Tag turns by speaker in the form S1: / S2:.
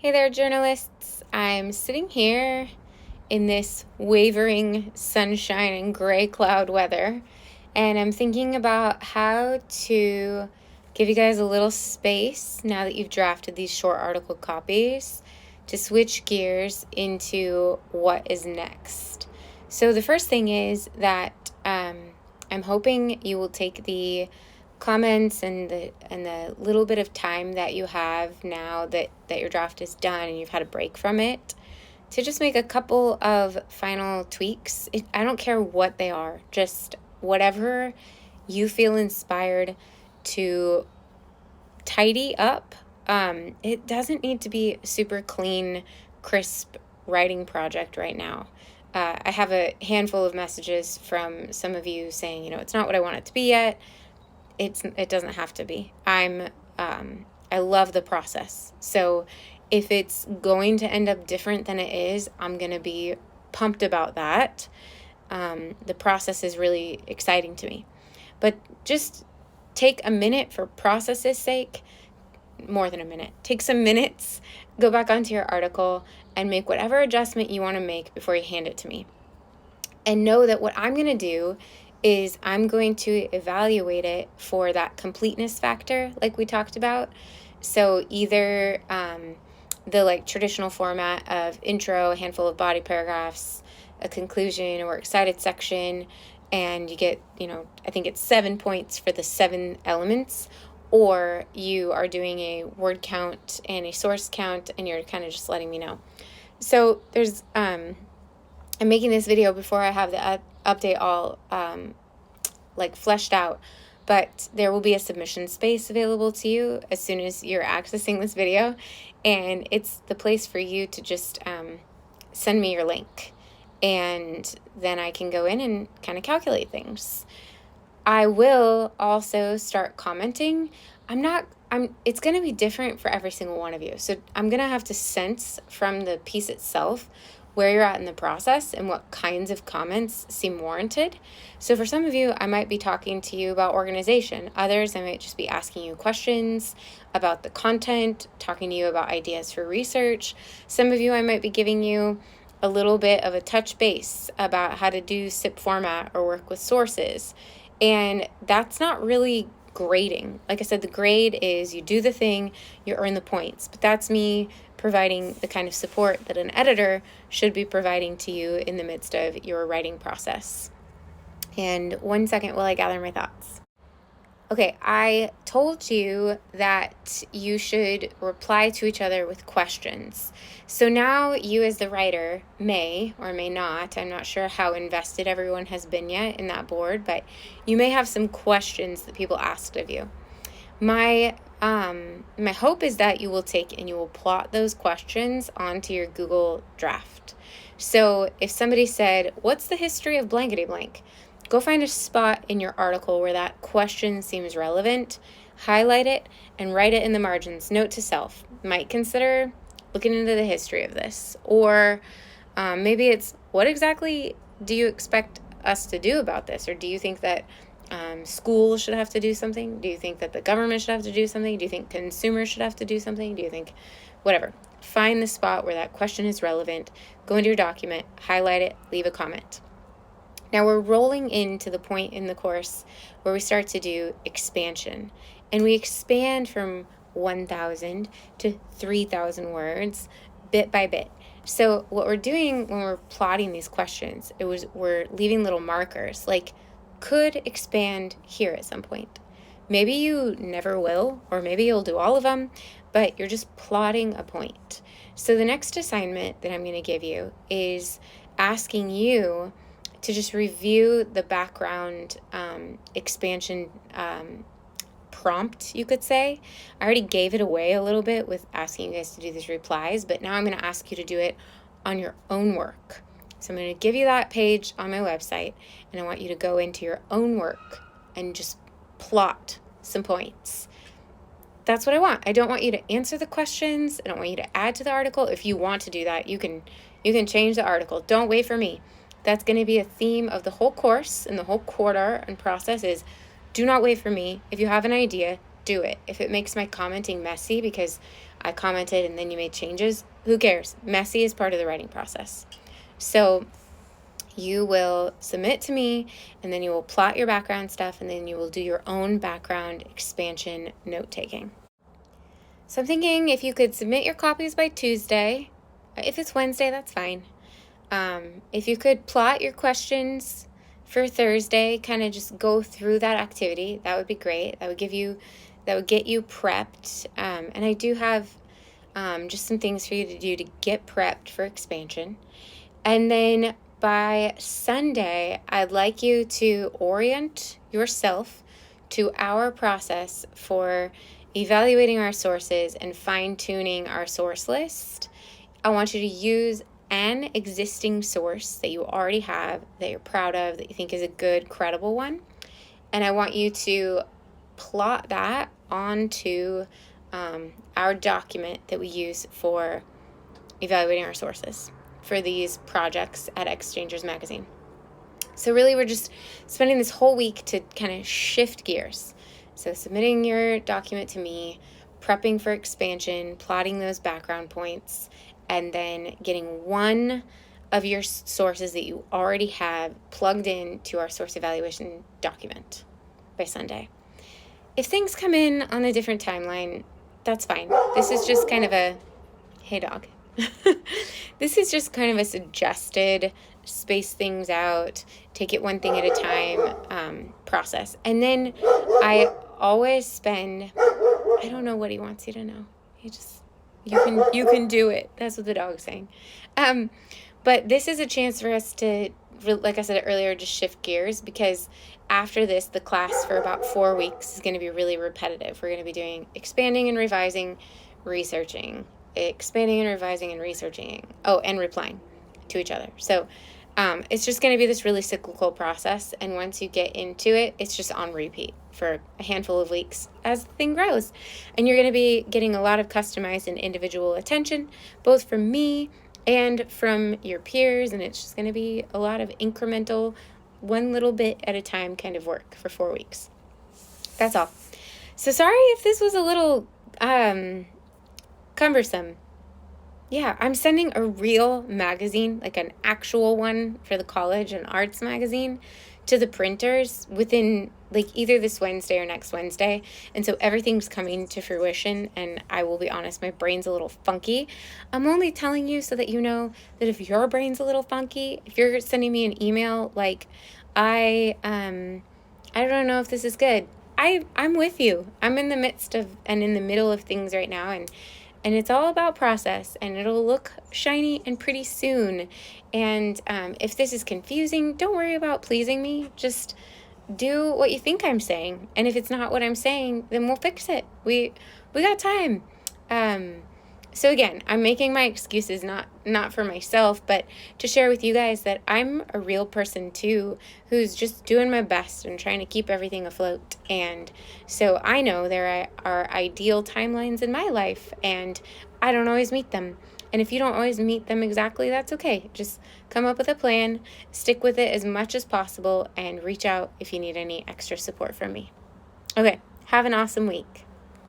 S1: Hey there, journalists. I'm sitting here in this wavering sunshine and gray cloud weather, and I'm thinking about how to give you guys a little space now that you've drafted these short article copies to switch gears into what is next. So the first thing is that I'm hoping you will take the comments and the little bit of time that you have now that your draft is done and you've had a break from it to just make a couple of final tweaks. I don't care what they are, just whatever you feel inspired to tidy up. It doesn't need to be a super clean, crisp writing project right now. I have a handful of messages from some of you saying, it's not what I want it to be yet. It doesn't have to be. I love the process. So if it's going to end up different than it is, I'm going to be pumped about that. The process is really exciting to me. But just take a minute for process's sake, more than a minute. Take some minutes, go back onto your article, and make whatever adjustment you want to make before you hand it to me. And know that what I'm going to do is I'm going to evaluate it for that completeness factor like we talked about. So either the traditional format of intro, a handful of body paragraphs, a conclusion or excited section, and you get, I think it's 7 points for the 7 elements, or you are doing a word count and a source count and you're kind of just letting me know. So there's I'm making this video before I have the update all fleshed out, but there will be a submission space available to you as soon as you're accessing this video, and it's the place for you to just send me your link, and then I can go in and kind of calculate things. I will also start commenting. It's going to be different for every single one of you. So I'm going to have to sense from the piece itself where you're at in the process and what kinds of comments seem warranted. So for some of you, I might be talking to you about organization. Others, I might just be asking you questions about the content, talking to you about ideas for research. Some of you, I might be giving you a little bit of a touch base about how to do SIP format or work with sources. And that's not really grading. Like I said, the grade is you do the thing, you earn the points. But that's me providing the kind of support that an editor should be providing to you in the midst of your writing process. And 1 second while I gather my thoughts. Okay, I told you that you should reply to each other with questions. So now you as the writer may or may not, I'm not sure how invested everyone has been yet in that board, but you may have some questions that people asked of you. My hope is that you will take and you will plot those questions onto your Google draft. So if somebody said, what's the history of blankety blank? Go find a spot in your article where that question seems relevant, highlight it, and write it in the margins. Note to self, might consider looking into the history of this. Or maybe it's, what exactly do you expect us to do about this? Or do you think that schools should have to do something? Do you think that the government should have to do something? Do you think consumers should have to do something? Do you think whatever? Find the spot where that question is relevant, go into your document, highlight it, leave a comment. Now we're rolling into the point in the course where we start to do expansion, and we expand from 1,000 to 3,000 words bit by bit. So what we're doing when we're plotting these questions, we're leaving little markers, like could expand here at some point. Maybe you never will, or maybe you'll do all of them, but you're just plotting a point. So the next assignment that I'm going to give you is asking you to just review the background expansion prompt, you could say. I already gave it away a little bit with asking you guys to do these replies, but now I'm going to ask you to do it on your own work. So I'm going to give you that page on my website, and I want you to go into your own work and just plot some points. That's what I want. I don't want you to answer the questions. I don't want you to add to the article. If you want to do that, you can change the article. Don't wait for me. That's going to be a theme of the whole course and the whole quarter and process is do not wait for me. If you have an idea, do it. If it makes my commenting messy because I commented and then you made changes. Who cares? Messy is part of the writing process. So you will submit to me, and then you will plot your background stuff, and then you will do your own background expansion note-taking. So I'm thinking if you could submit your copies by Tuesday. If it's Wednesday, that's fine. If you could plot your questions for Thursday, kind of just go through that activity, that would be great. That would get you prepped. And I do have just some things for you to do to get prepped for expansion. And then by Sunday, I'd like you to orient yourself to our process for evaluating our sources and fine-tuning our source list. I want you to use an existing source that you already have, that you're proud of, that you think is a good, credible one. And I want you to plot that onto our document that we use for evaluating our sources for these projects at Exchangers Magazine. So really, we're just spending this whole week to kind of shift gears. So submitting your document to me, prepping for expansion, plotting those background points, and then getting one of your sources that you already have plugged in to our source evaluation document by Sunday. If things come in on a different timeline, that's fine. This is just kind of a, hey dog. This is just kind of a suggested space things out, take it one thing at a time process. And then I always spend, I don't know what he wants you to know. You can do it. That's what the dog's saying. But this is a chance for us to, like I said earlier, just shift gears, because after this, the class for about 4 weeks is going to be really repetitive. We're going to be doing expanding and revising, researching, expanding and revising and researching, and replying to each other. So it's just going to be this really cyclical process. And once you get into it, it's just on repeat for a handful of weeks as the thing grows. And you're going to be getting a lot of customized and individual attention, both from me and from your peers. And it's just going to be a lot of incremental, one little bit at a time kind of work for 4 weeks. That's all. So sorry if this was a little cumbersome. Yeah, I'm sending a real magazine, like an actual one for the college, an arts magazine, to the printers within like either this Wednesday or next Wednesday. And so everything's coming to fruition, and I will be honest, my brain's a little funky. I'm only telling you so that you know that if your brain's a little funky, if you're sending me an email like, I don't know if this is good, I'm with you. I'm in the midst of and in the middle of things right now, and it's all about process, and it'll look shiny and pretty soon. And if this is confusing, don't worry about pleasing me. Just do what you think I'm saying. And if it's not what I'm saying, then we'll fix it. We got time. So again, I'm making my excuses not for myself, but to share with you guys that I'm a real person too, who's just doing my best and trying to keep everything afloat. And so I know there are ideal timelines in my life, and I don't always meet them. And if you don't always meet them exactly, that's okay. Just come up with a plan, stick with it as much as possible, and reach out if you need any extra support from me. Okay, have an awesome week.